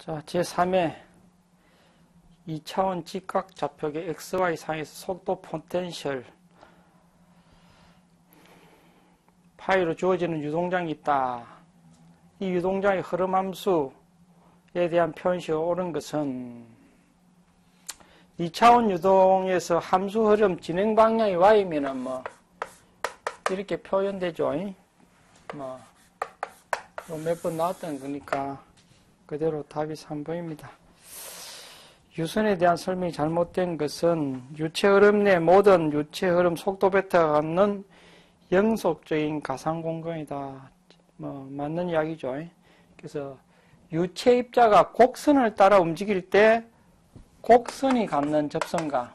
자, 제3회 2차원 직각좌표계 XY 상에서 속도 포텐셜 파이로 주어지는 유동장이 있다. 이 유동장의 흐름함수에 대한 표현식이 옳은 것은 2차원 유동에서 함수 흐름 진행 방향이 Y면은 이렇게 표현되죠. 몇 번 나왔던 거니까 그대로 답이 3번입니다. 유선에 대한 설명이 잘못된 것은 유체 흐름 내 모든 유체 흐름 속도 벡터가 갖는 영속적인 가상 공간이다. 맞는 이야기죠. 그래서 유체 입자가 곡선을 따라 움직일 때 곡선이 갖는 접선과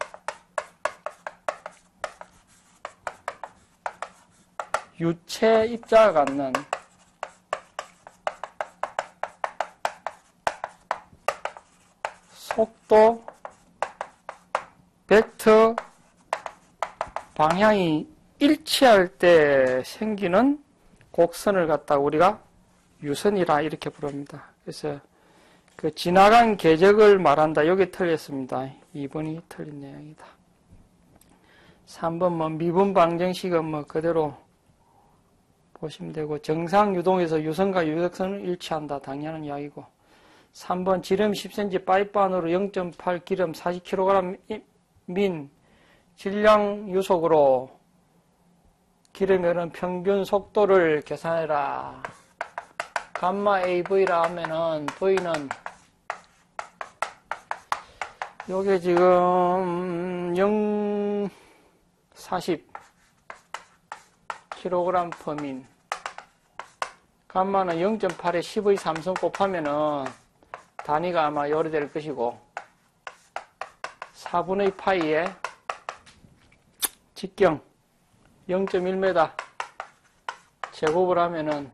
유체 입자가 갖는 속도 벡터 방향이 일치할 때 생기는 곡선을 갖다가 우리가 유선이라 이렇게 부릅니다. 그래서 그 지나간 궤적을 말한다. 여기 틀렸습니다. 2번이 틀린 내용이다. 3번 미분 방정식은 그대로 보시면 되고, 정상 유동에서 유선과 유적선은 일치한다. 당연한 이야기고. 3번 지름 10cm 파이프안으로 0.8 기름 40kg 민 질량 유속으로 기름이 흐르는 평균 속도를 계산해라. 감마 AV라 하면은 V는 요게 지금 0.40 kg 민 감마는 0.8에 10의 3승 곱하면은 단위가 아마 요리 될 것이고 4분의 파이에 직경 0.1m 제곱을 하면은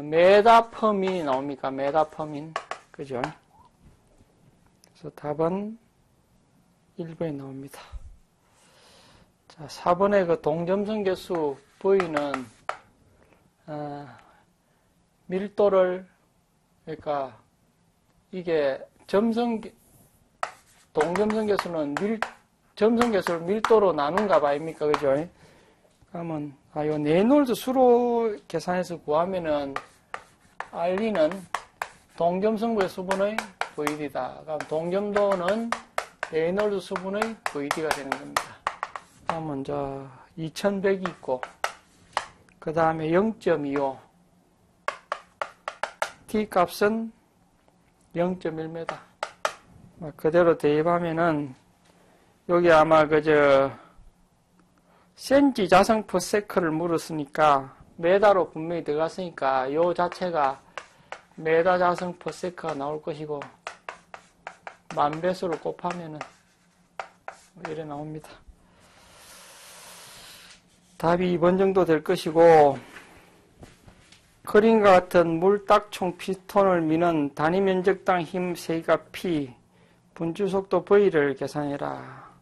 메다 퍼민이 나옵니까? 메다 퍼민. 그죠? 그래서 답은 1번이 나옵니다. 자, 4번의 그 동점선 개수 V는 밀도를, 그러니까 이게 동점선 개수는 점선 개수를 밀도로 나눈 값 아닙니까? 그죠? 그러면 요 레놀드 수로 계산해서 구하면은 RD는 동점선구의 수분의 VD다. 그럼 동점도는 레놀드 수분의 VD가 되는 겁니다. 그럼 먼저 2100이 있고 그 다음에 0.25 T 값은 0.1m. 그대로 대입하면은 여기 아마 센치 자성 퍼 세크를 물었으니까 메다로 분명히 들어갔으니까 요 자체가 메다 자성 퍼 세크가 나올 것이고 만배수를 곱하면은 이래 나옵니다. 답이 2번 정도 될 것이고, 그림과 같은 물딱총 피스톤을 미는 단위 면적당 힘 세기가 P, 분주 속도 V를 계산해라.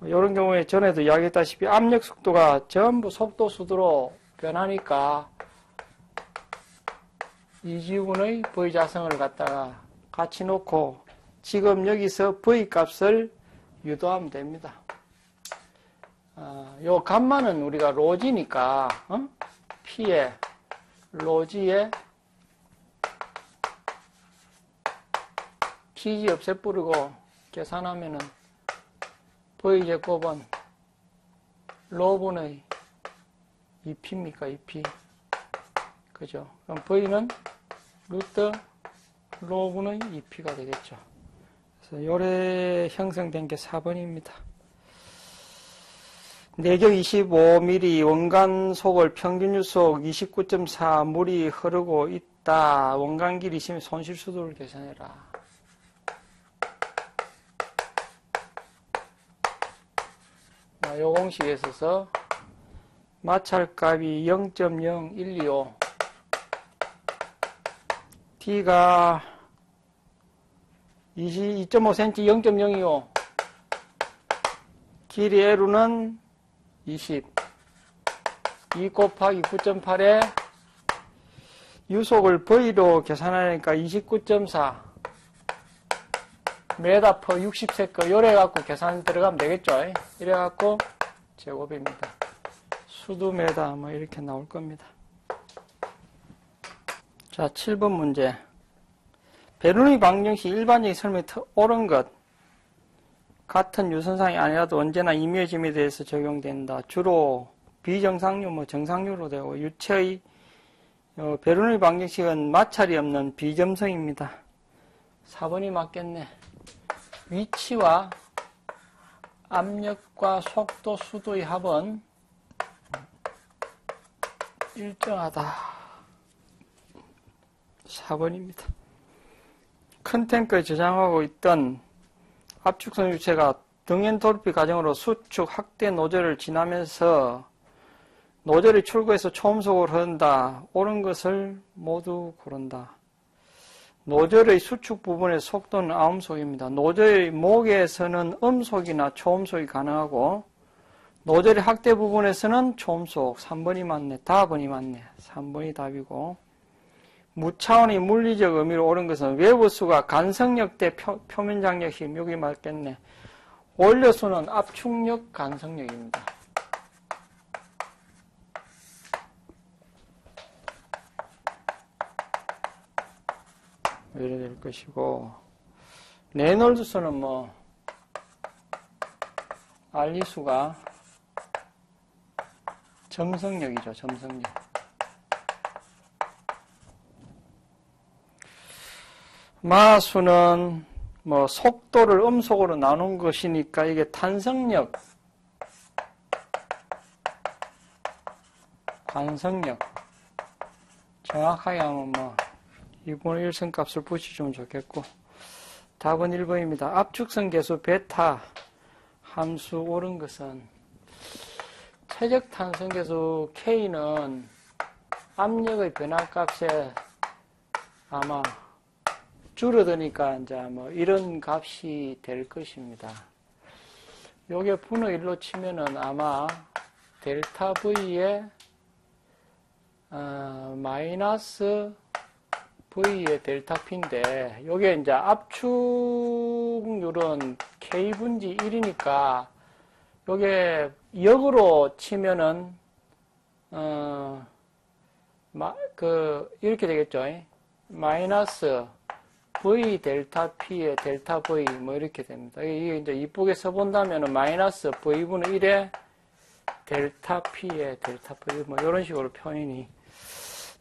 이런 경우에 전에도 이야기했다시피 압력 속도가 전부 속도 수도로 변하니까 이지분의 V 자성을 갖다가 같이 놓고 지금 여기서 V 값을 유도하면 됩니다. 요 감마는 우리가 로지니까 P에 로지에 TG 없애뿌리고 계산하면은 V제곱은 로분의 2P입니까? 2P. 그죠? 그럼 V는 루트 로분의 2P가 되겠죠. 그래서 요래 형성된 게 4번입니다. 내경 25mm 원간 속을 평균 유속 29.4 물이 흐르고 있다. 원간 길이 있으면 손실 수도를 계산해라. 요 공식에 있어서 마찰값이 0.0125 T가 2.5cm 0.025 길이 L은 20 2 곱하기 9.8에 유속을 V로 계산하니까 29.4 메다 퍼 60세커 요래 갖고 계산 들어가면 되겠죠. 이래 갖고 제곱입니다. 수두메다 뭐 이렇게 나올 겁니다. 자, 7번 문제. 베르누이 방정식 일반적인 설명이 옳은 것. 같은 유선상이 아니라도 언제나 임의짐에 대해서 적용된다. 주로 비정상류, 정상류로 되고, 유체의 베르누이 방정식은 마찰이 없는 비점성입니다. 4번이 맞겠네. 위치와 압력과 속도, 수도의 합은 일정하다. 4번입니다. 큰 탱크에 저장하고 있던 압축성 유체가 등연 돌피 과정으로 수축 확대 노즐을 지나면서 노즐이 출구에서 초음속으로 흐른다. 옳은 것을 모두 고른다. 노즐의 수축 부분의 속도는 아음속입니다. 노즐의 목에서는 음속이나 초음속이 가능하고 노즐의 확대 부분에서는 초음속. 3번이 맞네. 4번이 맞네. 3번이 답이고, 무차원의 물리적 의미로 옳은 것은 외부수가 간성력 대 표면 장력 힘. 여기 맞겠네. 원료수는 압축력, 간성력입니다. 이래 될 것이고, 레놀드수는 알리수가 점성력이죠. 점성력. 마수는 속도를 음속으로 나눈 것이니까 이게 탄성력, 관성력. 정확하게 하면 2분의 1 성값을 붙여주면 좋겠고, 답은 1번입니다. 압축성 계수 베타 함수 옳은 것은 최적 탄성 계수 K는 압력의 변화값에 아마 줄어드니까 이제 이런 값이 될 것입니다. 요게 분의 1로 치면은 아마 델타 V의 마이너스 V의 델타 P인데, 요게 이제 압축률은 K분지 1이니까 요게 역으로 치면은 이렇게 되겠죠. 마이너스 V 델타 P의 델타 V 이렇게 됩니다. 이게 이제 이쁘게 써본다면은 마이너스 V분의 1의 델타 P의 델타 V 이런 식으로 표현이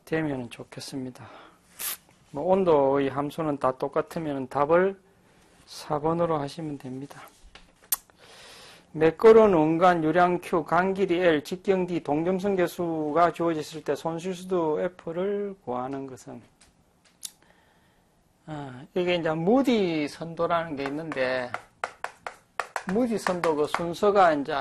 되면 좋겠습니다. 온도의 함수는 다 똑같으면 답을 4번으로 하시면 됩니다. 매끄러운 원간 유량 Q, 간길이 L, 직경 D, 동점성 계수가 주어졌을 때 손실수도 F를 구하는 것은, 이게 이제 무디 선도라는 게 있는데, 무디 선도 그 순서가 이제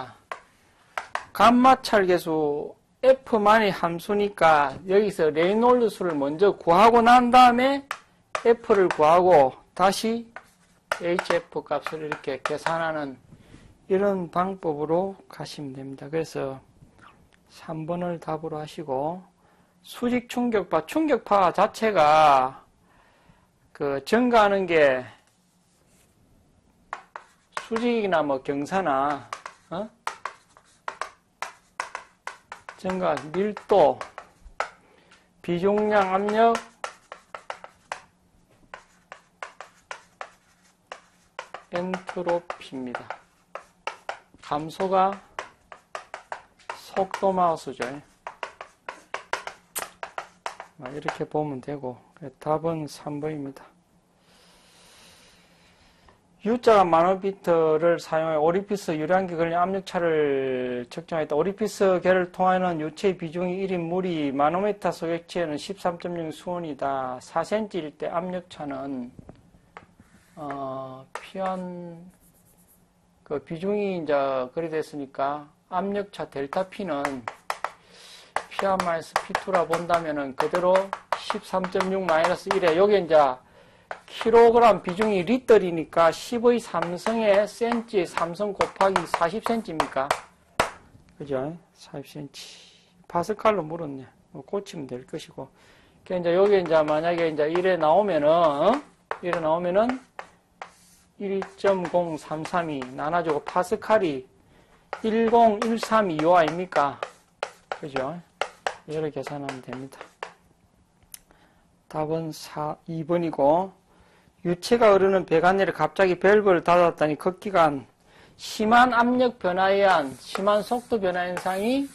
감마찰 계수 F만이 함수니까 여기서 레이놀드 수를 먼저 구하고 난 다음에 F를 구하고 다시 HF 값을 이렇게 계산하는 이런 방법으로 가시면 됩니다. 그래서 3번을 답으로 하시고, 수직 충격파, 충격파 자체가 증가하는 게 수직이나 경사나 증가 밀도, 비중량 압력, 엔트로피입니다. 감소가 속도 마우스죠. 이렇게 보면 되고, 답은 3번입니다. U자가 마노미터를 사용해 오리피스 유량기 걸린 압력차를 측정했다. 오리피스 계를 통하는 유체의 비중이 1인 물이 마노미터 속 액체는 13.0 수온이다. 4cm일 때 압력차는 피한 비중이 이제 그리 됐으니까 압력차 델타 P는 P1 마이너스 P2라 본다면은 그대로 13.6 마이너스 1에 요게 이제 킬로그램 비중이 리터이니까 10의 3성에 센치 3성 곱하기 40cm입니까? 그죠? 40cm. 파스칼로 물었네. 고치면 될 것이고. 그러니까 이제 여기 이제 만약에 이제 1에 나오면은 1.0332 나눠주고 파스칼이 10132요 아닙니까? 그죠? 이렇게 계산하면 됩니다. 답은 2번이고, 유체가 흐르는 배관내를 갑자기 밸브를 닫았다니 급기간 심한 압력 변화에 의한 심한 속도 변화 현상이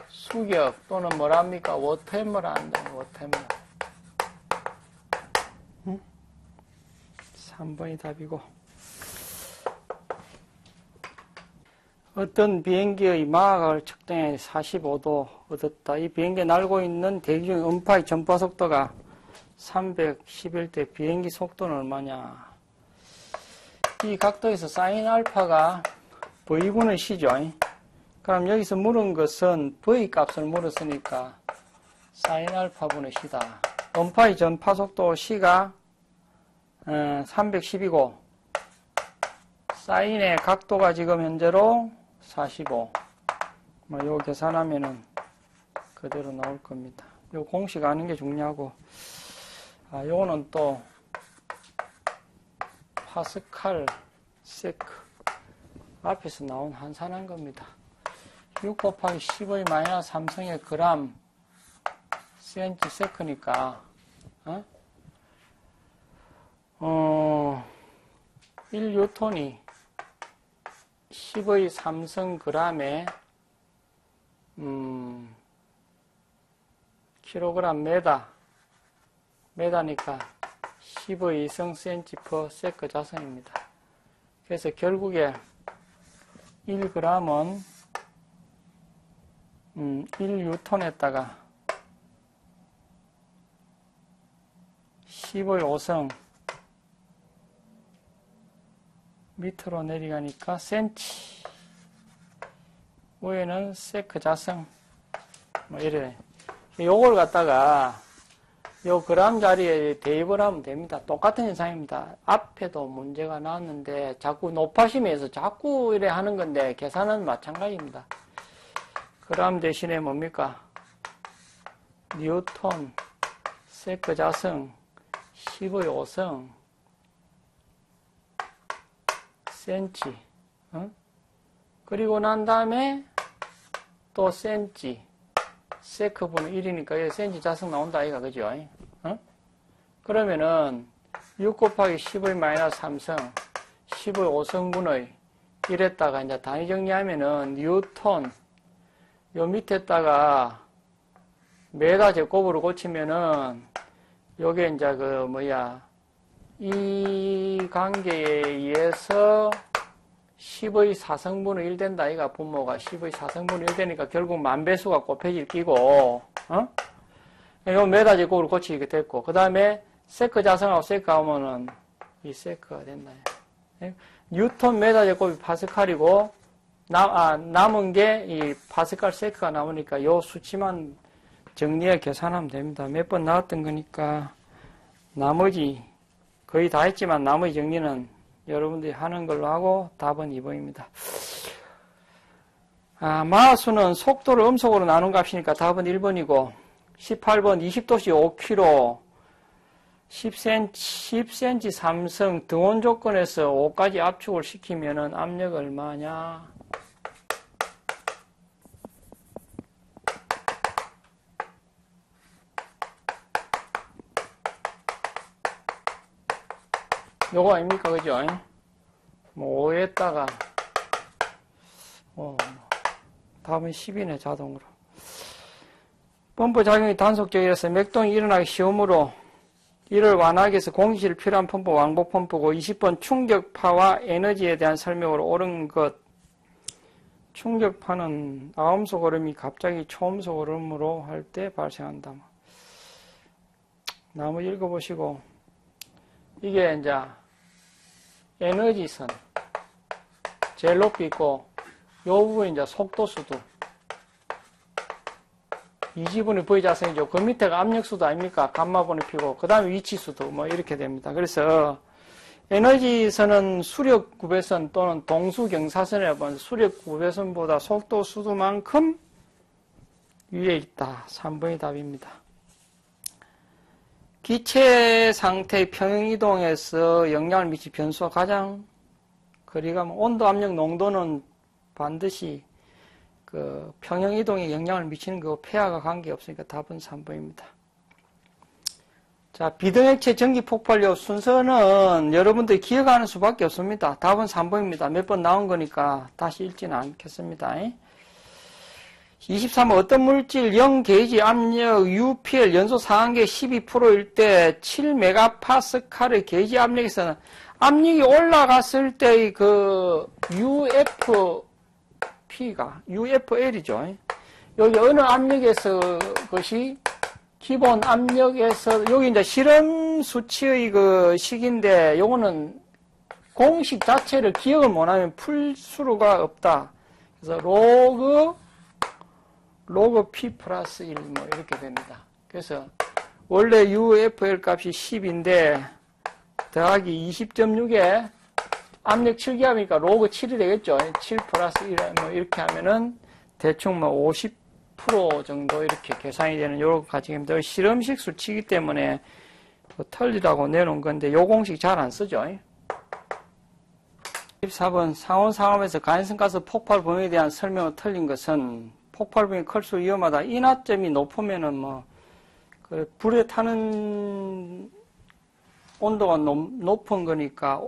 수격 또는 뭐랍니까? 워터헤머라 한다. 워터헤머라. 3번이 답이고. 어떤 비행기의 마각을 측정해 45도 얻었다. 이 비행기에 날고 있는 대기 중 음파의 전파 속도가 311대 비행기 속도는 얼마냐. 이 각도에서 사인 알파가 V분의 C죠. 그럼 여기서 물은 것은 V 값을 물었으니까 사인 알파분의 C다. 음파의 전파 속도 C가 310이고 사인의 각도가 지금 현재로 45. 요 계산하면은 그대로 나올 겁니다. 요 공식 아는 게 중요하고, 요거는 또 파스칼 세크 앞에서 나온 한산한 겁니다. 6 곱하기 10의 마이너스 3승의 그람 센치 세크니까 1뉴턴이 10의 3승 그람에 킬로그램 메다니까 10의 2승 센치 퍼 세크 자승입니다. 그래서 결국에 1g은 1뉴턴에다가 10의 5승 밑으로 내려가니까 센치, 위에는 세크 자승, 뭐 이래. 요걸 갖다가 요 그람 자리에 대입을 하면 됩니다. 똑같은 현상입니다. 앞에도 문제가 나왔는데 자꾸 높아심에서 자꾸 이래 하는 건데 계산은 마찬가지입니다. 그람 대신에 뭡니까? 뉴턴 세크 자승 10의 5승 센치, 그리고 난 다음에 또 센치, 세크분의 1이니까 여기 센치 자승 나온다 아이가, 그죠? 그러면은 6 곱하기 10의 마이너스 3승 10의 5승분의 1에다가 이제 단위 정리하면은 뉴턴 요 밑에다가 메다 제곱으로 고치면은 요게 이제 이 관계에 의해서 10의 4승분의 1 된다. 이가 분모가 10의 4승분의 1 되니까 결국 만배수가 곱해질 끼고, 요 메다 제곱으로 고치게 됐고, 그 다음에 세크 자승하고 세크 하면은 이 세크가 된다. 뉴턴 메다 제곱이 파스칼이고, 남은 게 이 파스칼 세크가 남으니까 요 수치만 정리해 계산하면 됩니다. 몇 번 나왔던 거니까 나머지 거의 다 했지만 나머지 정리는 여러분들이 하는 걸로 하고 답은 2번입니다. 마하수는 속도를 음속으로 나눈 값이니까 답은 1번이고 18번 20도씨 5kg 10cm 3승 등원 조건에서 5까지 압축을 시키면은 압력 얼마냐? 요거 아닙니까? 그죠? 뭐 5에다가 답은 10이네 자동으로. 펌프 작용이 단속적이라서 맥동이 일어나기 쉬우므로 이를 완화하기 위해서 공기실 필요한 펌프 왕복 펌프고 20번 충격파와 에너지에 대한 설명으로 옳은 것. 충격파는 아음속 얼음이 갑자기 초음속 얼음으로 할 때 발생한다. 나머지 읽어보시고 이게 이제 에너지선 제일 높이 있고 요 부분이 이제 속도수도 이 지분이 V자승이죠. 그 밑에가 압력수도 아닙니까? 감마분의 P고 그 다음에 위치수도 뭐 이렇게 됩니다. 그래서 에너지선은 수력구배선 또는 동수경사선이라고 하는 수력구배선보다 속도수도만큼 위에 있다. 3번이 답입니다. 기체 상태의 평형이동에서 영향을 미칠 변수가 가장 거리가 온도, 압력, 농도는 반드시 그 평형이동에 영향을 미치는 거고 폐하가 관계없으니까 답은 3번입니다. 자, 비등액체 전기 폭발력 순서는 여러분들이 기억하는 수밖에 없습니다. 답은 3번입니다. 몇 번 나온 거니까 다시 읽지는 않겠습니다. 23번 어떤 물질 0게이지 압력 UPL 연소 상한계 12%일 때 7메가파스칼의 게이지 압력에서는 압력이 올라갔을 때의 그 UFL이죠. 여기 어느 압력에서 그것이 기본 압력에서 여기 이제 실험 수치의 그 식인데 요거는 공식 자체를 기억을 못하면 풀 수가 없다. 그래서 로그 P 플러스 1 뭐 이렇게 됩니다. 그래서 원래 UFL 값이 10인데 더하기 20.6에 압력 7기압이니까 로그 7이 되겠죠. 7 플러스 1 뭐 이렇게 하면은 대충 뭐 50% 정도 이렇게 계산이 되는 요런 가정입니다. 실험식 수치이기 때문에 틀리라고 내놓은 건데 요 공식 잘 안 쓰죠. 14번 상온 상업에서 가연성가스 폭발 범위에 대한 설명을 틀린 것은 폭발 범위 클수록 위험하다. 인하점이 높으면은 뭐 그 불에 타는 온도가 높은 거니까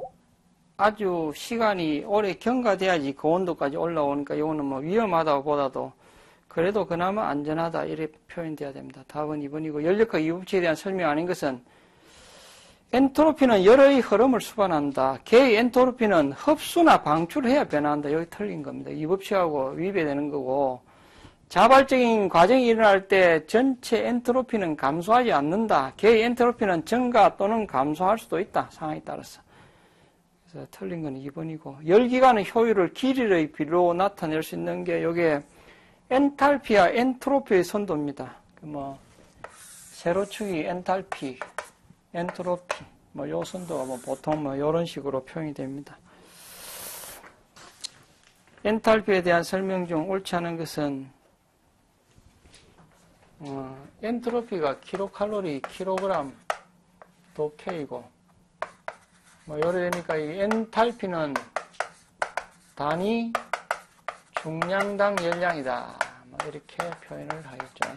아주 시간이 오래 경과돼야지 그 온도까지 올라오니까 이거는 뭐 위험하다고 보다도 그래도 그나마 안전하다 이렇게 표현돼야 됩니다. 답은 2번이고 연력학 이부치에 대한 설명 아닌 것은 엔트로피는 열의 흐름을 수반한다. 개의 엔트로피는 흡수나 방출해야 변화한다. 여기 틀린 겁니다. 이 법칙하고 위배되는 거고 자발적인 과정이 일어날 때 전체 엔트로피는 감소하지 않는다. 개의 엔트로피는 증가 또는 감소할 수도 있다. 상황에 따라서. 그래서 틀린 건 2번이고 열기관의 효율을 길이의 비로 나타낼 수 있는 게 이게 엔탈피와 엔트로피의 선도입니다. 뭐 세로축이 엔탈피, 엔트로피, 뭐 요 선도가 뭐 보통 뭐 요런 식으로 표현이 됩니다. 엔탈피에 대한 설명 중 옳지 않은 것은 엔트로피가 킬로칼로리, 킬로그램, 도케이고 뭐 요래 되니까 이 엔탈피는 단위 중량당 열량이다. 뭐 이렇게 표현을 하겠죠.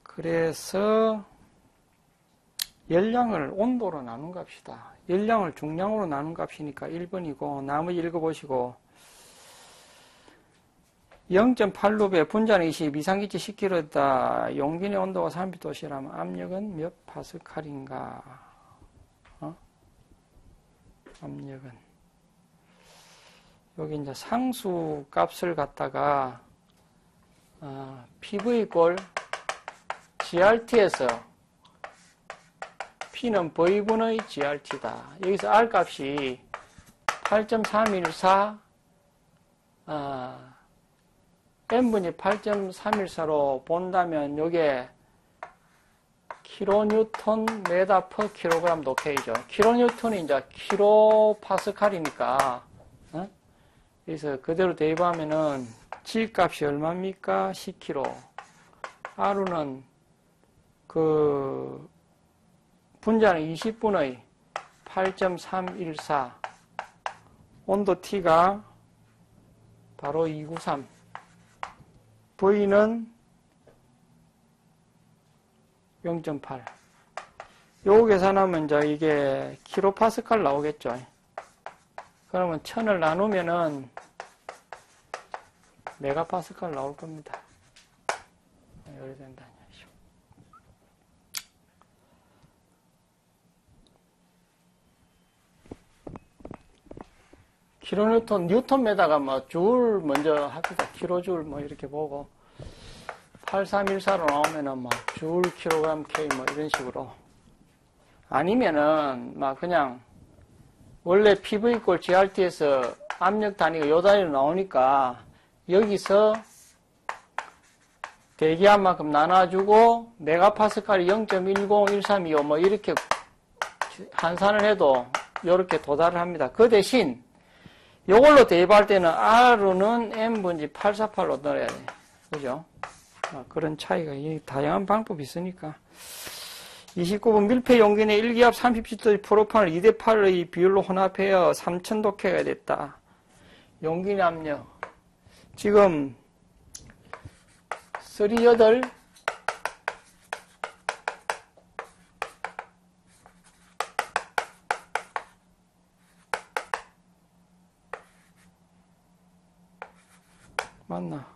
그래서 열량을 온도로 나눈 값이다. 열량을 중량으로 나눈 값이니까 1번이고 나머지 읽어보시고 0.8루베 분자는 20, 미상기체 10kg다. 용균의 온도가 30도씨라면 압력은 몇 파스칼인가? 압력은 여기 이제 상수 값을 갖다가 PV 꼴 GRT에서 P는 V분의 GRT다. 여기서 R 값이 8.314 N분이 8.314로 본다면 요게 킬로뉴턴 메다 퍼 킬로그램 도케이죠. 킬로뉴턴이 이제 킬로파스칼이니까 그래서 그대로 대입하면은 G 값이 얼마입니까? 10kg. R는 그 분자는 20분의 8.314 온도 T가 바로 293 V는 0.8 요거 계산하면 이제 이게 킬로파스칼 나오겠죠. 그러면 1000을 나누면은 메가파스칼 나올 겁니다. 이래 된다. 킬로뉴턴, 뉴턴메다가 뭐, 줄 먼저 합시다. 킬로줄 뭐 이렇게 보고, 8314로 나오면은 뭐, 줄 킬로그램 K 뭐 이런 식으로. 아니면은, 막 그냥, 원래 PV 꼴 GRT에서 압력 단위가 요 단위로 나오니까, 여기서 대기압만큼 나눠주고, 메가파스칼이 0.10132요 뭐 이렇게 환산을 해도, 요렇게 도달을 합니다. 그 대신, 요걸로 대입할 때는 R는 N분지 848로 넣어야 돼. 그죠? 그런 차이가, 다양한 방법이 있으니까. 29번 밀폐 용기 내 1기압 37도 프로판을 2대8의 비율로 혼합하여 3000독해가 됐다. 용기 내 압력. 지금 38 맞나?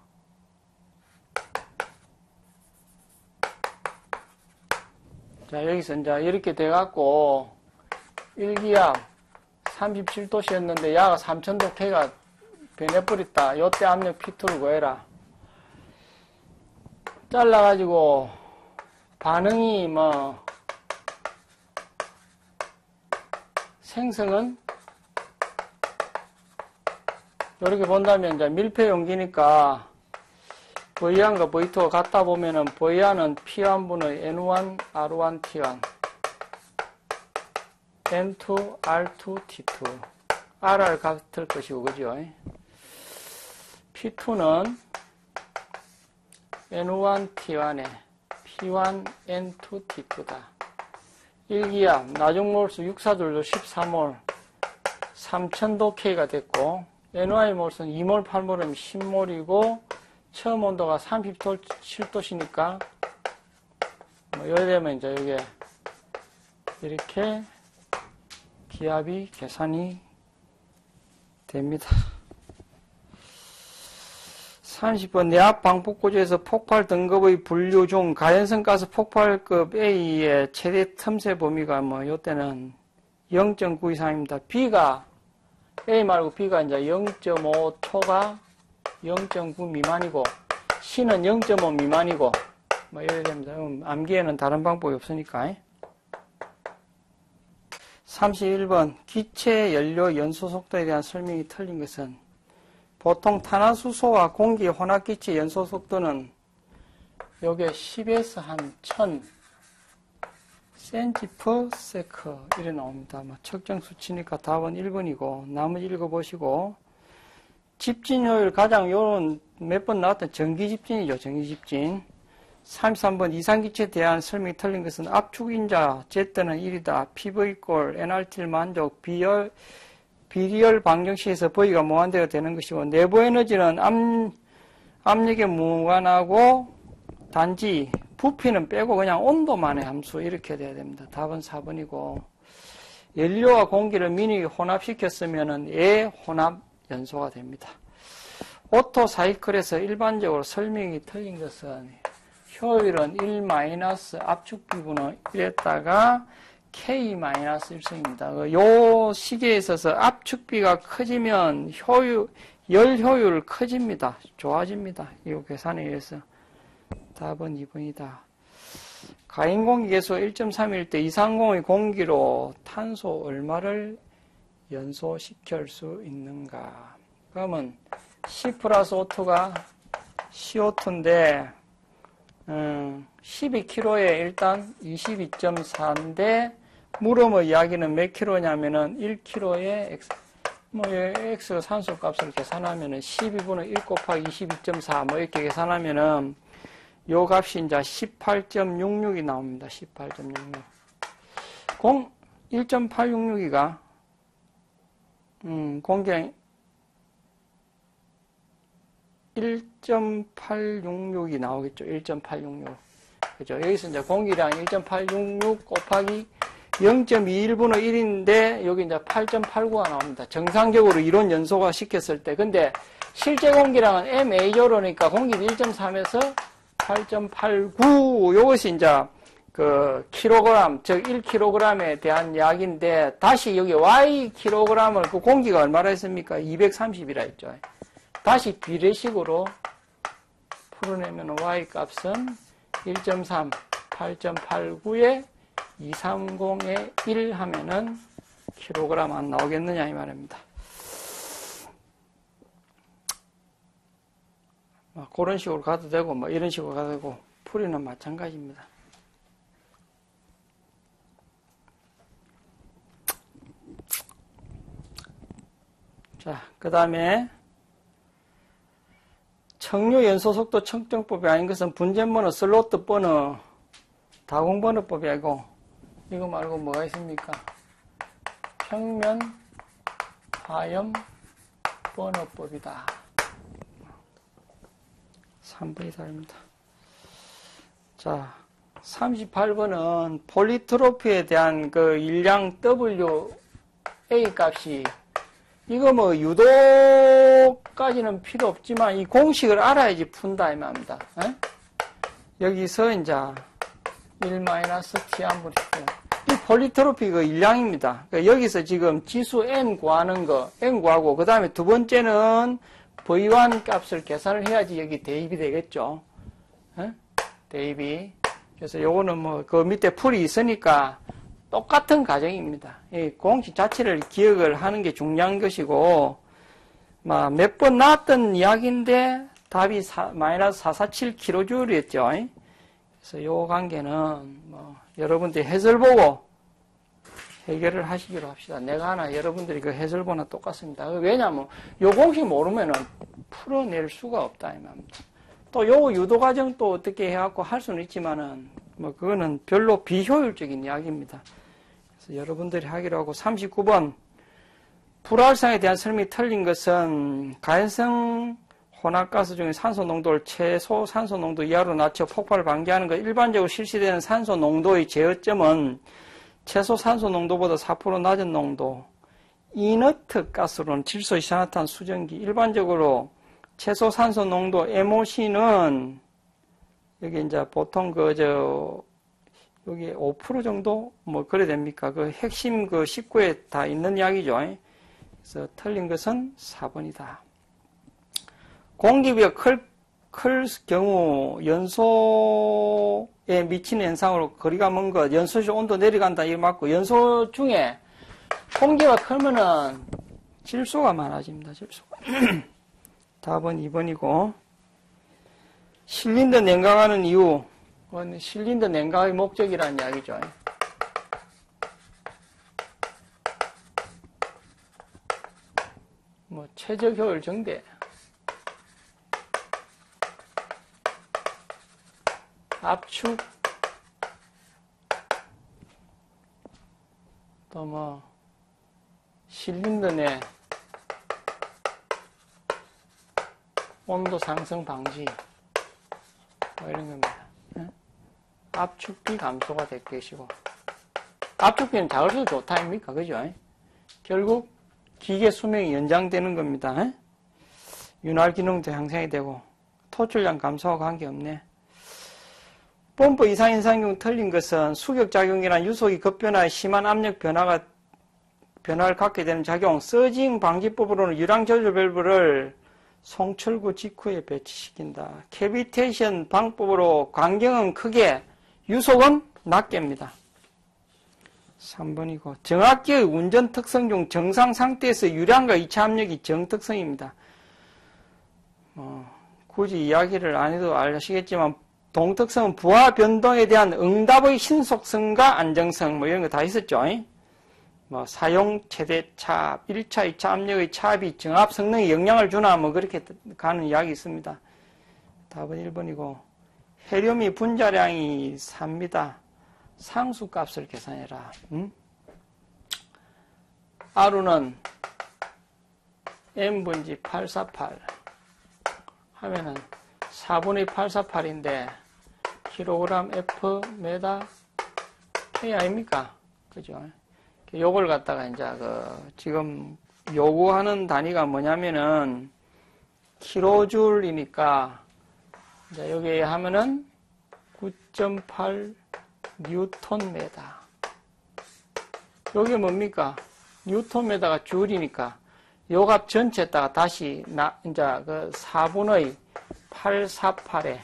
자, 여기서 이제 이렇게 돼갖고 1기압 37도씨였는데 야가 3000독해가 변해버렸다. 요때 압력 P2를 구해라. 잘라가지고 반응이 뭐 생성은 이렇게 본다면 이제 밀폐 용기니까 V1과 V2가 같다 보면은 V1은 P1분의 N1, R1, T1, N2, R2, T2, RR 같을 것이고, 그죠? P2는 N1, T1에 P1, N2, T2다. 1기압, 나중몰수 6사돌도 13몰, 3000도 K가 됐고, NY 몰수는 2몰, 8몰이면 10몰이고, 처음 온도가 37도씨니까, 뭐, 여기 되면 이제 이게, 이렇게 기압이 계산이 됩니다. 30번 내압 방폭구조에서 폭발 등급의 분류 중 가연성 가스 폭발급 A의 최대 틈새 범위가 뭐, 요때는 0.9 이상입니다. B가, A 말고 B가 이제 0.5초가 0.9 미만이고, C는 0.5 미만이고, 뭐, 이래야 됩니다. 암기에는 다른 방법이 없으니까. 31번, 기체 연료 연소 속도에 대한 설명이 틀린 것은, 보통 탄화수소와 공기 혼합기체 연소 속도는, 요게 10에서 한 1000, cm/s, 이래 나옵니다. 뭐 측정 수치니까 답은 1번이고, 나머지 읽어보시고, 집진 효율 가장 요런 몇 번 나왔던 전기집진이죠. 전기집진. 33번 이상기체에 대한 설명이 틀린 것은 압축인자 Z는 1이다. PV 꼴 NRT를 만족 비리얼 방정식에서 V가 무한대가 되는 것이고, 내부 에너지는 압력에 무관하고 단지 부피는 빼고 그냥 온도만의 함수 이렇게 돼야 됩니다. 답은 4번이고, 연료와 공기를 미리 혼합시켰으면은 혼합 연소가 됩니다. 오토 사이클에서 일반적으로 설명이 틀린 것은 효율은 1 압축비분은 1에다가 K-1승입니다. 요 시기에 있어서 압축비가 커지면 열 효율 커집니다. 좋아집니다. 이 계산에 의해서. 답은 2번이다. 가인공기 계수 1.3일 때 이상공의 공기로 탄소 얼마를 연소시킬 수 있는가? 그러면 C 플러스 O2가 CO2인데 12kg에 일단 22.4인데 물음의 이야기는 몇 킬로냐면은 1kg에 X가 산소 값을 계산하면은 12분의 1 곱하기 22.4 뭐 이렇게 계산하면은 요 값이 이제 18.66이 나옵니다. 18.66. 1.866이가 공기량 1.866이 나오겠죠. 1.866. 그죠. 여기서 이제 공기량 1.866 곱하기 0.21분의 1인데, 여기 이제 8.89가 나옵니다. 정상적으로 이론 연소가 시켰을 때. 근데 실제 공기량은 MA조로니까 공기는 1.3에서 8.89. 요것이 이제 그 킬로그램, 즉 1kg에 대한 이야기인데, 다시 여기 Y 킬로그램을 그 공기가 얼마나 했습니까? 230이라 했죠. 다시 비례식으로 풀어내면 Y 값은 1.3, 8.89에 230에 1 하면은 킬로그램 안 나오겠느냐 이 말입니다. 그런 식으로 가도 되고 뭐 이런 식으로 가도 되고 풀이는 마찬가지입니다. 자, 그 다음에 청류 연소 속도 측정법이 아닌 것은 분전번호, 슬로트 번호 다공번호법이 아니고 이거 말고 뭐가 있습니까? 평면 화염 번호법이다. 3번이 답입니다. 자, 38번은 폴리트로피에 대한 그 일량 WA 값이 이거 뭐 유도까지는 필요 없지만 이 공식을 알아야지 푼다 이 말입니다. 에? 여기서 이제 1-t 한 분씩 이 폴리트로피 그 일량입니다. 그러니까 여기서 지금 지수 n 구하는 거 n 구하고 그 다음에 두 번째는 V1 값을 계산을 해야지 여기 대입이 되겠죠. 에? 대입이. 그래서 요거는 뭐 그 밑에 풀이 있으니까 똑같은 과정입니다. 이 공식 자체를 기억을 하는 게 중요한 것이고 몇 번 나왔던 이야기인데 답이 마이너스 447kJ였죠. 그래서 요 관계는 뭐 여러분들이 해설 보고 해결을 하시기로 합시다. 내가 하나 여러분들이 그 해설 보나 똑같습니다. 왜냐하면 요 공식 모르면은 풀어낼 수가 없다 이 말입니다. 또 요 유도 과정 또 어떻게 해갖고 할 수는 있지만은 뭐 그거는 별로 비효율적인 이야기입니다. 그래서 여러분들이 하기로 하고 39번 불활성에 대한 설명이 틀린 것은 가연성 혼합가스 중에 산소 농도를 최소 산소 농도 이하로 낮춰 폭발을 방지하는 것. 일반적으로 실시되는 산소 농도의 제어점은 최소 산소 농도보다 4% 낮은 농도. 이너트 가스로는 질소 이산화탄 수증기. 일반적으로 최소 산소 농도 MOC는 여기 이제 보통 여기 5% 정도 뭐 그래 됩니까? 그 핵심 그 19에 다 있는 이야기죠. 그래서 틀린 것은 4번이다. 공기비가 클 경우 연소에 미치는 현상으로 거리가 먼 것, 연소시 온도 내려간다 이거 맞고, 연소 중에 공기가 크면은 질소가 많아집니다. 질소가. 답은 2번이고, 실린더 냉각하는 이유, 실린더 냉각의 목적이라는 이야기죠. 뭐 최적 효율 증대, 압축, 또 뭐 실린더 내 온도 상승 방지 뭐 이런 겁니다. 압축비 감소가 될 것이고, 압축비는 작을수록 좋다 아닙니까? 그죠? 결국 기계 수명이 연장되는 겁니다. 윤활 기능도 향상이 되고, 토출량 감소와 관계없네. 펌프 이상 현상 중 틀린 것은 수격작용이란 유속이 급변하여 심한 압력 변화를 갖게 되는 작용, 서징 방지법으로는 유량 조절 밸브를 송출구 직후에 배치시킨다. 캐비테이션 방법으로 광경은 크게, 유속은 낮게입니다. 3번이고, 정압기의 운전 특성 중 정상 상태에서 유량과 이차 압력이 정특성입니다. 굳이 이야기를 안 해도 아시겠지만 동특성은 부하 변동에 대한 응답의 신속성과 안정성 뭐 이런 거 다 있었죠. 사용 최대 차압, 1차, 2차 압력의 차압이 정압 성능에 영향을 주나 뭐 그렇게 가는 이야기 있습니다. 답은 1번이고, 헬륨이 분자량이 3입니다. 상수값을 계산해라. R는 N분지 848 하면은 4분의 848인데 킬로그램 F 메다 K 아닙니까? 그죠? 요걸 갖다가 이제 지금 요구하는 단위가 뭐냐면은 킬로줄이니까 이제 여기 하면은 9.8 뉴턴메다. 요게 뭡니까? 뉴턴메다가 줄이니까 요 값 전체에다가 다시 이제 4분의 848에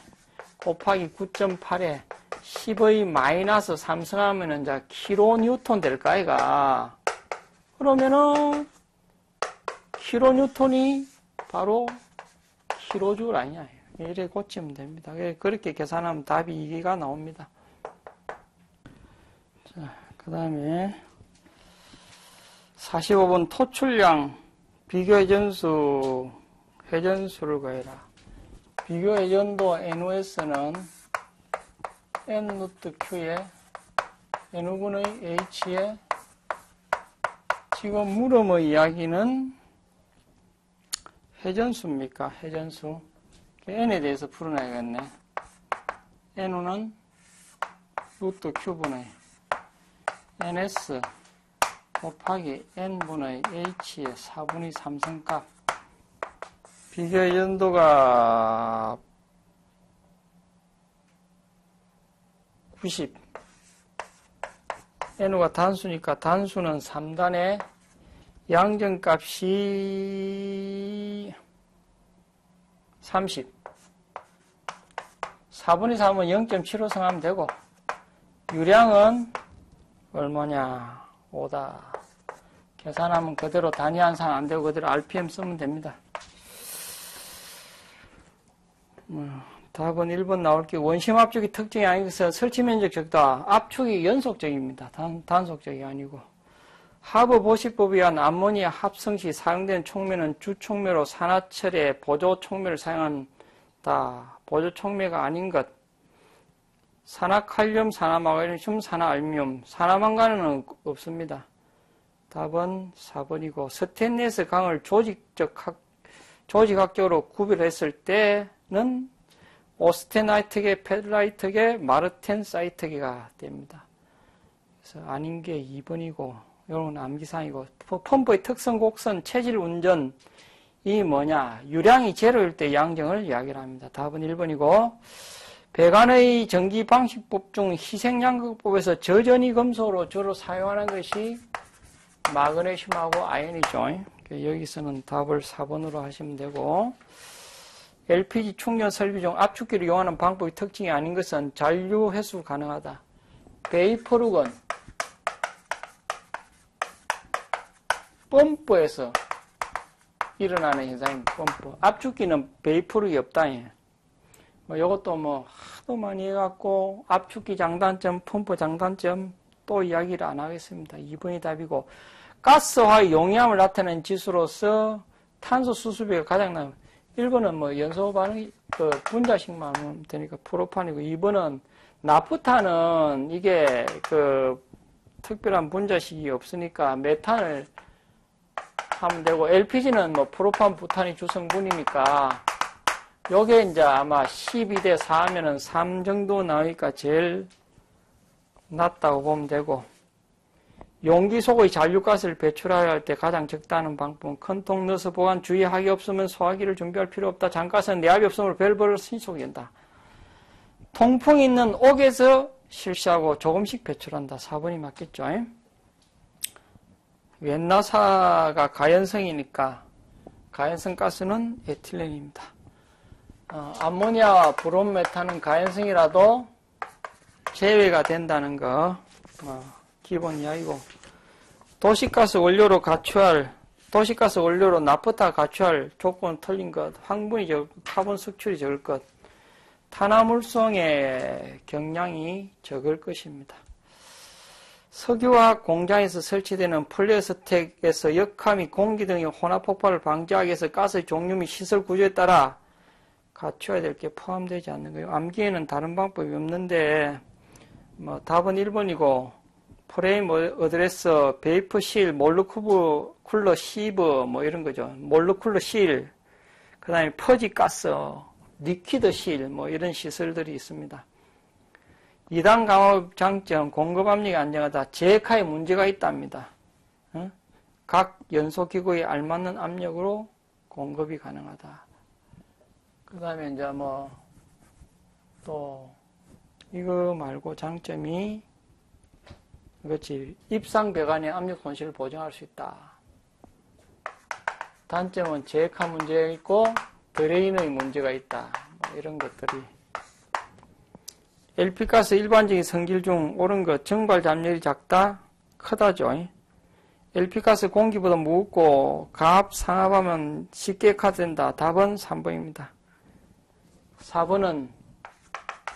곱하기 9.8에 10의 마이너스 3승하면은 이제 킬로뉴턴 될까, 아이가? 그러면은 킬로뉴턴이 바로 킬로줄 아니냐. 이래 고치면 됩니다. 그렇게 계산하면 답이 2개가 나옵니다. 자, 그 다음에 45번 토출량 비교 회전수를 구해라. 비교 회전도 NOS는 N 루트 Q에 N분의 H에 지금 물음의 이야기는 회전수입니까? 회전수. N에 대해서 풀어놔야겠네. N은 루트 Q분의 NS 곱하기 N분의 H의 4분의 3승값. 비교회전도가 90. N가 단수니까 단수는 3단의 양정값이 30. 4분의 3은 0.75 하면 되고, 유량은 얼마냐? 5다. 계산하면 그대로 단위 환산 안 되고 그대로 RPM 쓰면 됩니다. 답은 1번 나올게. 원심 압축이 특징이 아니어서 설치 면적 적다. 압축이 연속적입니다. 단속적이 아니고. 하버 보시법에 의한 암모니아 합성 시 사용된 촉매는 주촉매로 산화철에 보조 촉매를 사용한다. 보조 촉매가 아닌 것. 산화칼륨, 산화마그네슘, 산화알미움. 산화망간은 없습니다. 답은 4번이고, 스테인리스 강을 조직학적으로 구별했을 때는 오스테나이트계, 페라이트계, 마르텐사이트계가 됩니다. 그래서 아닌 게 2번이고, 이건 암기사항이고, 펌프의 특성, 곡선, 체질, 운전, 이 뭐냐, 유량이 제로일 때 양정을 이야기를 합니다. 답은 1번이고, 배관의 전기방식법 중 희생양극법에서 저전이 금속으로 주로 사용하는 것이 마그네슘하고 아연이죠. 여기서는 답을 4번으로 하시면 되고, LPG 충전 설비 중 압축기를 이용하는 방법의 특징이 아닌 것은 잔류 회수 가능하다. 베이퍼룩은 펌프에서 일어나는 현상입니다. 펌프. 압축기는 베이퍼룩이 없다. 이것도 하도 많이 해갖고 압축기 장단점, 펌프 장단점 또 이야기를 안 하겠습니다. 2번이 답이고, 가스화의 용이함을 나타내는 지수로서 탄소 수습비가 가장 나옵니다. 1번은 연소 반응이 분자식만 하면 되니까 프로판이고, 2번은 나프탄은 이게 특별한 분자식이 없으니까 메탄을 하면 되고, LPG는 프로판, 부탄이 주성분이니까 요게 이제 아마 12대 4 하면은 3 정도 나오니까 제일 낮다고 보면 되고, 용기 속의 잔류가스를 배출하여 할 때 가장 적다는 방법은 큰 통 넣어서 보관, 주의하기 없으면 소화기를 준비할 필요 없다. 장가스는 내압이 없으므로 밸브를 신속한다. 통풍이 있는 옥에서 실시하고 조금씩 배출한다. 4번이 맞겠죠? 웬나사가 가연성이니까 가연성 가스는 에틸렌입니다. 암모니아와 브롬메탄은 가연성이라도 제외가 된다는 거 기본 이야기고, 도시가스 원료로 나프타 가취할 조건은 틀린 것, 황분이 적을 것, 카본 석출이 적을 것, 탄화물성의 경량이 적을 것입니다. 석유화학 공장에서 설치되는 플레스텍에서 역화 및 공기 등의 혼합 폭발을 방지하기 위해서 가스의 종류 및 시설 구조에 따라 갖춰야 될 게 포함되지 않는 거예요. 암기에는 다른 방법이 없는데, 답은 1번이고, 프레임 어드레서, 베이프 실, 몰루쿨러 시브, 이런 거죠. 몰루쿨러 실, 그 다음에 퍼지 가스, 리퀴드 실, 이런 시설들이 있습니다. 2단 강화업 장점, 공급 압력이 안정하다. 제카에 문제가 있답니다. 각 연소기구에 알맞는 압력으로 공급이 가능하다. 그 다음에 이제 또, 이거 말고 장점이, 그렇지, 입상 배관의 압력 손실을 보정할 수 있다. 단점은 제카 문제가 있고, 드레인의 문제가 있다. 이런 것들이. LP가스 일반적인 성질 중 옳은 것, 정발 잠열이 작다, 크다죠. LP가스 공기보다 무겁고, 가압, 상압하면 쉽게 카된다. 답은 3번입니다. 4번은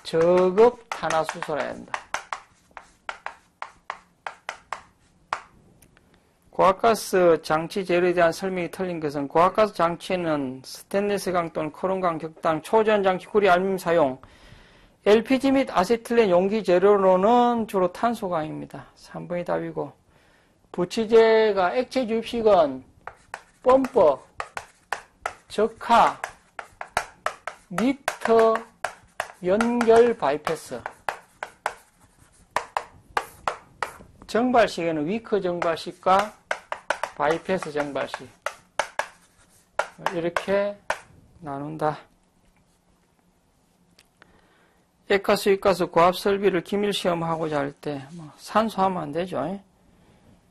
저급 탄화수소라 한다. 고압가스 장치 재료에 대한 설명이 틀린 것은, 고압가스 장치에는 스테인리스강 또는 크롬강, 격당, 초저온 장치, 구리, 알루미늄 사용, LPG 및 아세틸렌 용기 재료로는 주로 탄소강입니다. 3번이 답이고, 부치제가 액체 주입식은 펌프, 적하, 미터 연결 바이패스. 정발식에는 위크 정발식과 바이패스 정발식. 이렇게 나눈다. 액화 수입가스 고압 설비를 기밀 시험하고자 할 때 산소하면 안 되죠.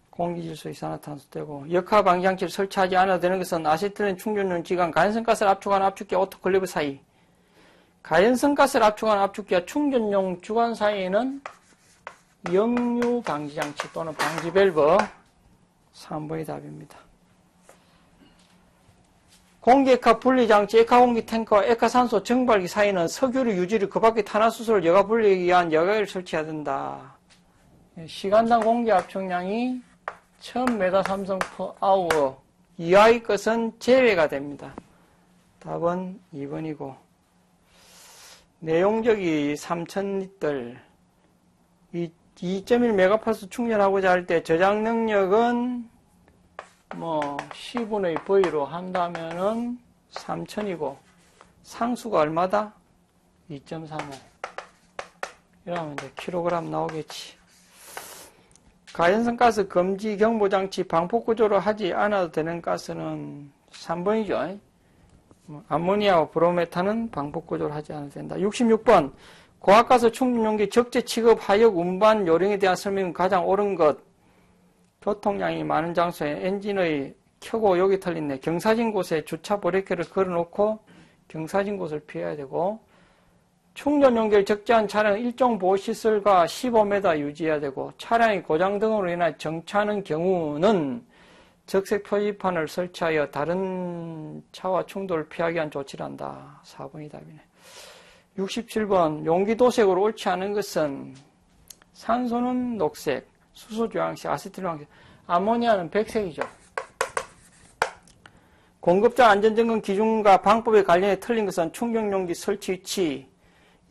공기질소 이산화탄소 되고, 역하 방지장치를 설치하지 않아도 되는 것은 아세틸렌 충전용 기관, 가연성가스를 압축하는 압축기와 오토클레이브 사이. 가연성가스를 압축하는 압축기와 충전용 주관 사이에는 역류 방지장치 또는 방지 밸브. 3번이 답입니다. 공기액화 분리장치, 액화공기 탱커와 액화산소 정발기 사이는 석유류 유지를 그 밖에 탄화수소를 여가 분리하기 위한 여과기를 설치해야 된다. 시간당 공기 압축량이 1000m3/h 이하의 것은 제외가 됩니다. 답은 2번이고, 내용적이 3000리터, 2.1메가파스 충전하고자 할 때 저장 능력은 10분의 V로 한다면은 3000이고, 상수가 얼마다? 2.35. 이러면 이제 킬로그램 나오겠지. 가연성가스 금지 경보장치 방폭 구조로 하지 않아도 되는 가스는 3번이죠. 암모니아와 브로메탄은 방폭 구조로 하지 않아도 된다. 66번. 고압가스 충전용기 적재 취급 하역 운반 요령에 대한 설명은 가장 옳은 것. 교통량이 많은 장소에 엔진의 켜고 여기 털린네. 경사진 곳에 주차 브레이크를 걸어놓고 경사진 곳을 피해야 되고, 충전 연결 적재한 차량은 일종 보호시설과 15m 유지해야 되고, 차량이 고장 등으로 인한 정차하는 경우는 적색 표지판을 설치하여 다른 차와 충돌을 피하기 위한 조치를 한다. 4번이 답이네. 67번. 용기 도색으로 옳지 않은 것은 산소는 녹색, 수소 주황색, 아세틸 황색, 아모니아는 백색이죠. 공급자 안전점검 기준과 방법에 관련해 틀린 것은 충전용기 설치 위치,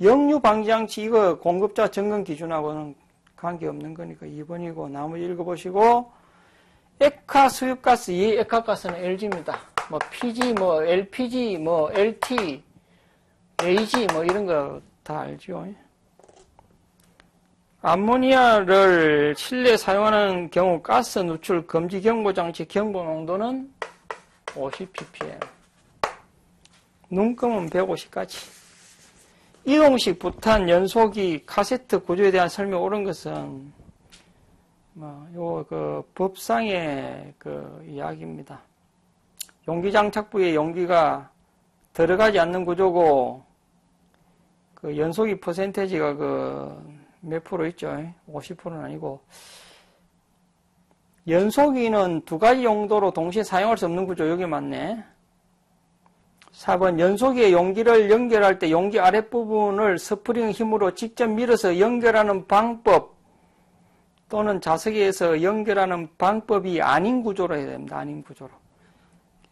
역류 방지장치, 이거 공급자 점검 기준하고는 관계없는 거니까 2번이고, 나머지 읽어보시고, 액화 수입가스, 이 액화가스는 LG입니다. PG, LPG, LT, AG, 이런 거 다 알죠. 암모니아를 실내에 사용하는 경우 가스 누출 금지 경보장치 경보 농도는 50 ppm. 눈금은 150까지. 이동식 부탄 연소기 카세트 구조에 대한 설명 옳은 것은 법상의 이야기입니다. 용기 장착부에 용기가 들어가지 않는 구조고, 연소기 퍼센테이지가 몇 프로 있죠? 50%는 아니고, 연소기는 두 가지 용도로 동시에 사용할 수 없는 구조. 여기 맞네. 4번. 연소기에 용기를 연결할 때 용기 아랫부분을 스프링 힘으로 직접 밀어서 연결하는 방법 또는 자석에서 연결하는 방법이 아닌 구조로 해야 됩니다. 아닌 구조로.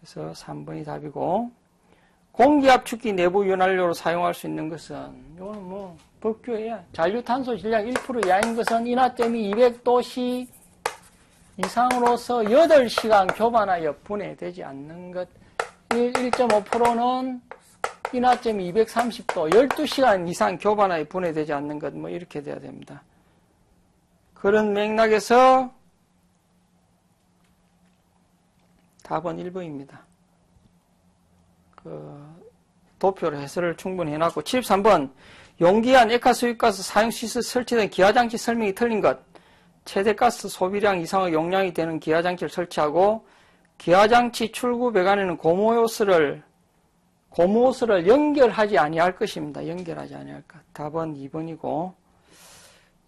그래서 3번이 답이고, 공기압축기 내부 윤활유로 사용할 수 있는 것은, 이거는 법규에야 잔류탄소 질량 1% 이하인 것은 인화점이 200도씨 이상으로서 8시간 교반하여 분해되지 않는 것. 1.5%는 인화점이 230도, 12시간 이상 교반하여 분해되지 않는 것, 이렇게 돼야 됩니다. 그런 맥락에서 답은 1번입니다. 도표로 해설을 충분히 해놨고, 73번. 용기 안 액화 수입가스 사용 시설 설치된 기하장치 설명이 틀린 것. 최대 가스 소비량 이상의 용량이 되는 기하장치를 설치하고, 기하장치 출구 배관에는 고무호스를 연결하지 아니할 것입니다. 연결하지 아니할 것. 답은 2번이고,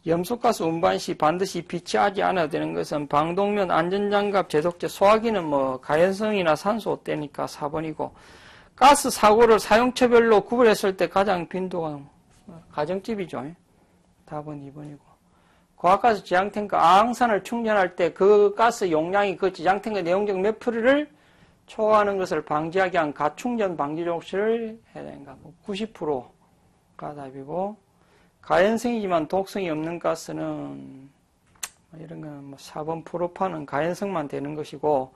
염소가스 운반 시 반드시 비치하지 않아야 되는 것은 방독면, 안전장갑, 제독제, 소화기는 가연성이나 산소 때니까 4번이고, 가스 사고를 사용처별로 구분했을 때 가장 빈도가 가정집이죠. 답은 2번이고. 고압가스 지장탱크 아항산을 충전할 때 그 가스 용량이 그 지장탱크 내용적 몇 프로를 초과하는 것을 방지하기 위한 가충전 방지 조치를 해야 되는가. 90%가 답이고, 가연성이지만 독성이 없는 가스는 이런 거는 4번 프로판은 가연성만 되는 것이고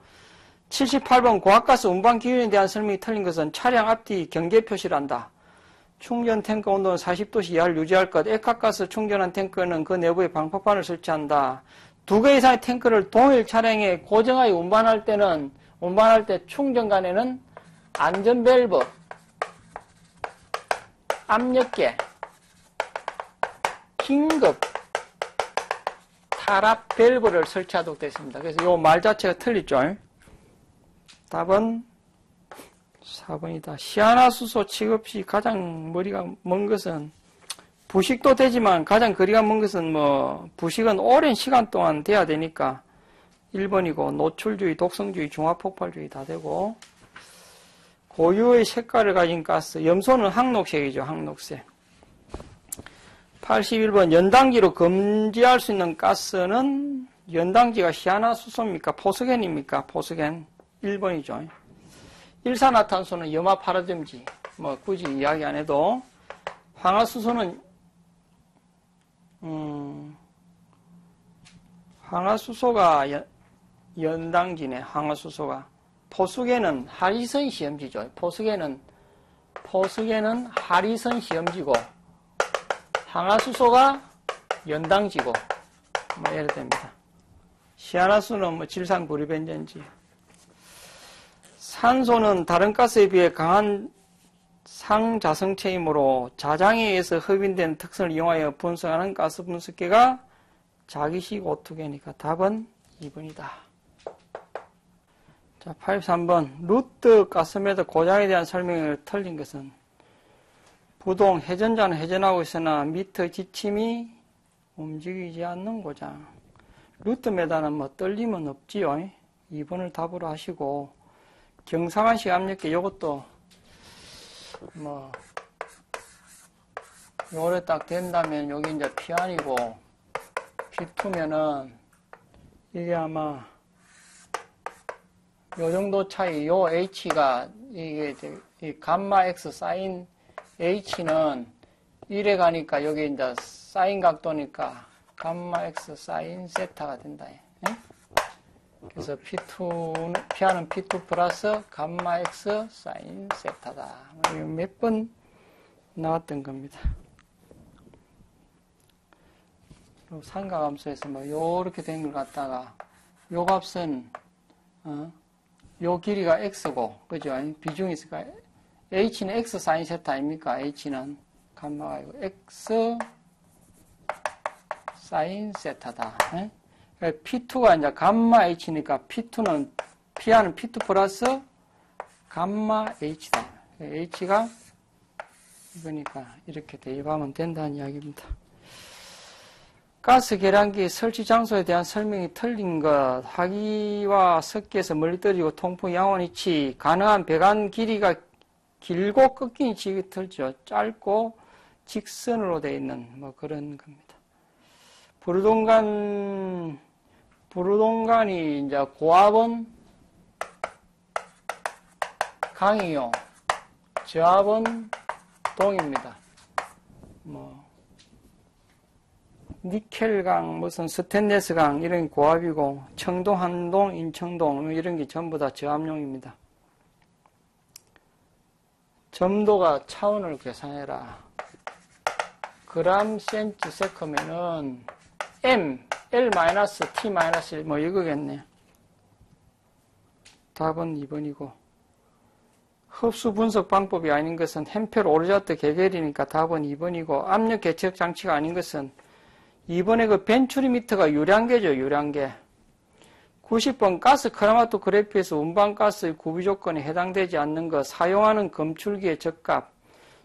78번 고압가스 운반 기준에 대한 설명이 틀린 것은 차량 앞뒤 경계 표시를 한다. 충전 탱크 온도는 40도씨 이하를 유지할 것. 액화가스 충전한 탱크는 그 내부에 방파판을 설치한다. 2개 이상의 탱크를 동일 차량에 고정하여 운반할 때 충전간에는 안전밸브, 압력계, 긴급 탈압 밸브를 설치하도록 되어 있습니다. 그래서 이 말 자체가 틀리죠. 답은 4번이다. 시아나수소 취급 시 가장 머리가 먼 것은 부식도 되지만 가장 거리가 먼 것은 부식은 오랜 시간 동안 돼야 되니까 1번이고 노출주의, 독성주의, 중화폭발주의 다 되고 고유의 색깔을 가진 가스, 염소는 항록색이죠. 항록색. 81번 연당지로 금지할 수 있는 가스는 연당지가 시아나수소입니까? 포스겐입니까? 포스겐 1번이죠. 일산화탄소는 염화파라듬지 굳이 이야기 안 해도 황화수소는 황화수소가 연당지네. 황화수소가 포스겐은 하리선 시험지죠. 포스겐은 하리선 시험지고 황화수소가 연당지고 예를 듭니다. 시아나수는 질산구리벤젠지. 산소는 다른 가스에 비해 강한 상자성체이므로 자장에 의해서 흡인된 특성을 이용하여 분석하는 가스 분석계가 자기식 오투계니까 답은 2번이다. 자, 83번. 루트 가스매드 고장에 대한 설명을 틀린 것은 부동, 회전자는 회전하고 있으나 미터 지침이 움직이지 않는 고장. 루트 메다는 떨림은 없지요. 2번을 답으로 하시고 경사관식 압력계 이것도 요래 딱 된다면 여기 이제 P1이고 P2면은 이게 아마 요 정도 차이, 요 H가 이게 이 감마 X 사인 H는 1에 가니까 여기 이제 사인 각도니까 감마 X 사인 세타가 된다. 예? 그래서 P는 P2 플러스 감마 X 사인 세타다. 몇 번 나왔던 겁니다. 삼각함수에서 요렇게 된 걸 갖다가 요 값은 요 길이가 X고 그죠? 비중이 있으니까 H는 X 사인 세타 아닙니까? H는 감마가 아니고 X 사인 세타다. 예? P2가 이제 감마 H니까 P2는 P하는 P2 플러스 감마 H다. H가 이거니까 이렇게 대입하면 된다는 이야기입니다. 가스 계량기 설치 장소에 대한 설명이 틀린 것, 화기와 습기에서 멀리 떨어지고 통풍 양원 위치, 가능한 배관 길이가 길고 꺾인 위치가 틀죠. 짧고 직선으로 되어 있는 그런 겁니다. 부르동간이 이제 고압은 강이요, 저압은 동입니다. 니켈강, 무슨 스테인레스강 이런 고압이고 청동, 한동, 인청동 이런 게 전부 다 저압용입니다. 점도가 차원을 계산해라. 그람 센치 세커면은 M, L-T-1 이거겠네. 답은 2번이고 흡수 분석 방법이 아닌 것은 햄페르 오르자트 개결이니까 답은 2번이고 압력 계측 장치가 아닌 것은 2번에 그 벤츄리미터가 유량계죠. 유량계. 90번 가스 크로마토그래피에서 운반가스의 구비 조건에 해당되지 않는 것, 사용하는 검출기의 적값,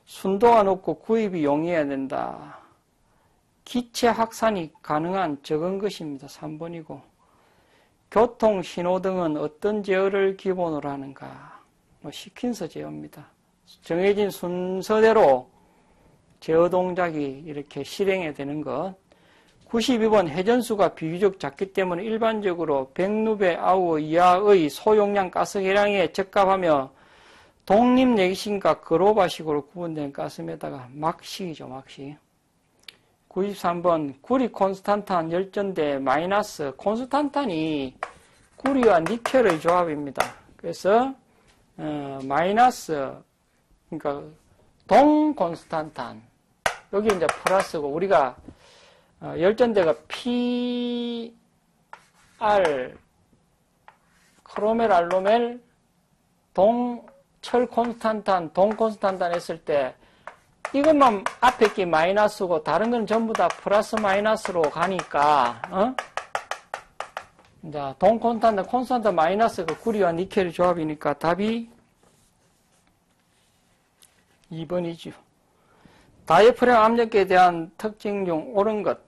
순도가 높고 구입이 용이해야 된다. 기체 확산이 가능한 적은 것입니다. 3번이고 교통 신호등은 어떤 제어를 기본으로 하는가? 시킨서 제어입니다. 정해진 순서대로 제어 동작이 이렇게 실행이 되는 것. 92번 회전수가 비교적 작기 때문에 일반적으로 100루베 아우어 이하의 소용량 가스 계량에 적합하며 독립내기식과 그로바식으로 구분된 가스에다가 막식이죠. 막식. 93번 구리 콘스탄탄 열전대 마이너스 콘스탄탄이 구리와 니켈의 조합입니다. 그래서 마이너스 그러니까 동 콘스탄탄 여기 이제 플러스고 우리가 열전대가 PR 크로멜 알로멜 철 콘스탄탄 동 콘스탄탄 했을 때 이것만 앞에 게 마이너스고 다른 건 전부 다 플러스 마이너스로 가니까 자, 동 콘스탄탄 마이너스가 구리와 니켈의 조합이니까 답이 2번이죠. 다이프램 압력계에 대한 특징 중 옳은 것.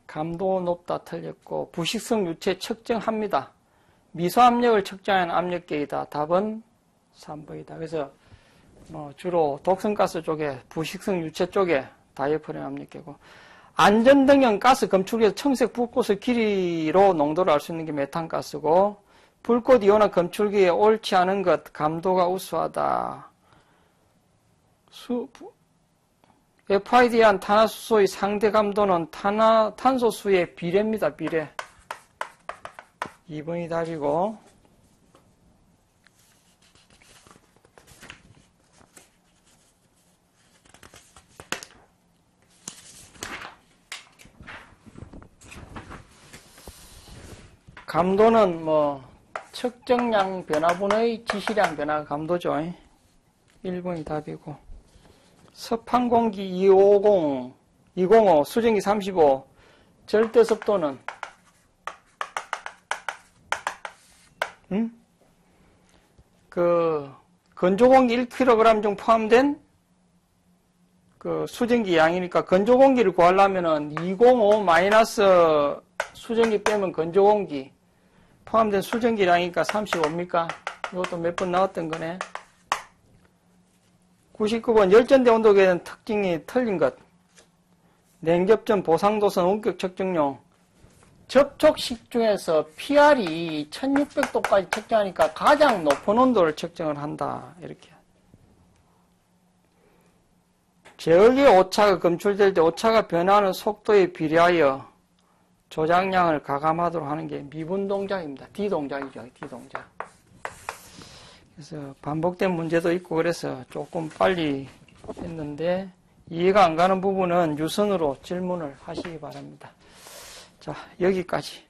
감도 높다 틀렸고 부식성 유체 측정합니다. 미소압력을 측정하는 압력계이다. 답은 3번이다. 그래서 주로 독성가스 쪽에 부식성 유체 쪽에 다이프램 압력계고 안전등형 가스 검출기에서 청색 불꽃의 길이로 농도를 알 수 있는 게 메탄가스고 불꽃 이온화 검출기에 옳지 않은 것 감도가 우수하다. FID한 탄화수소의 상대 감도는 탄소수의 비례입니다. 비례. 2번이 답이고 감도는 측정량 변화분의 지시량 변화 감도죠. 1번이 답이고 습한공기 205 수증기 35 절대습도는 건조공기 1kg 중 포함된 그 수증기 양이니까 건조공기를 구하려면은 205 마이너스 수증기 빼면 건조공기 포함된 수증기량이니까 35입니까? 이것도 몇 번 나왔던 거네. 99번 열전대 온도계에 대한 특징이 틀린 것. 냉접전 보상도선 원격 측정용. 접촉식 중에서 PR이 1600도까지 측정하니까 가장 높은 온도를 측정을 한다. 이렇게. 제열기의 오차가 검출될 때 오차가 변화하는 속도에 비례하여 조작량을 가감하도록 하는 게 미분 동작입니다. D 동작이죠. D 동작. 그래서 반복된 문제도 있고 그래서 조금 빨리 했는데 이해가 안 가는 부분은 유선으로 질문을 하시기 바랍니다. 자, 여기까지.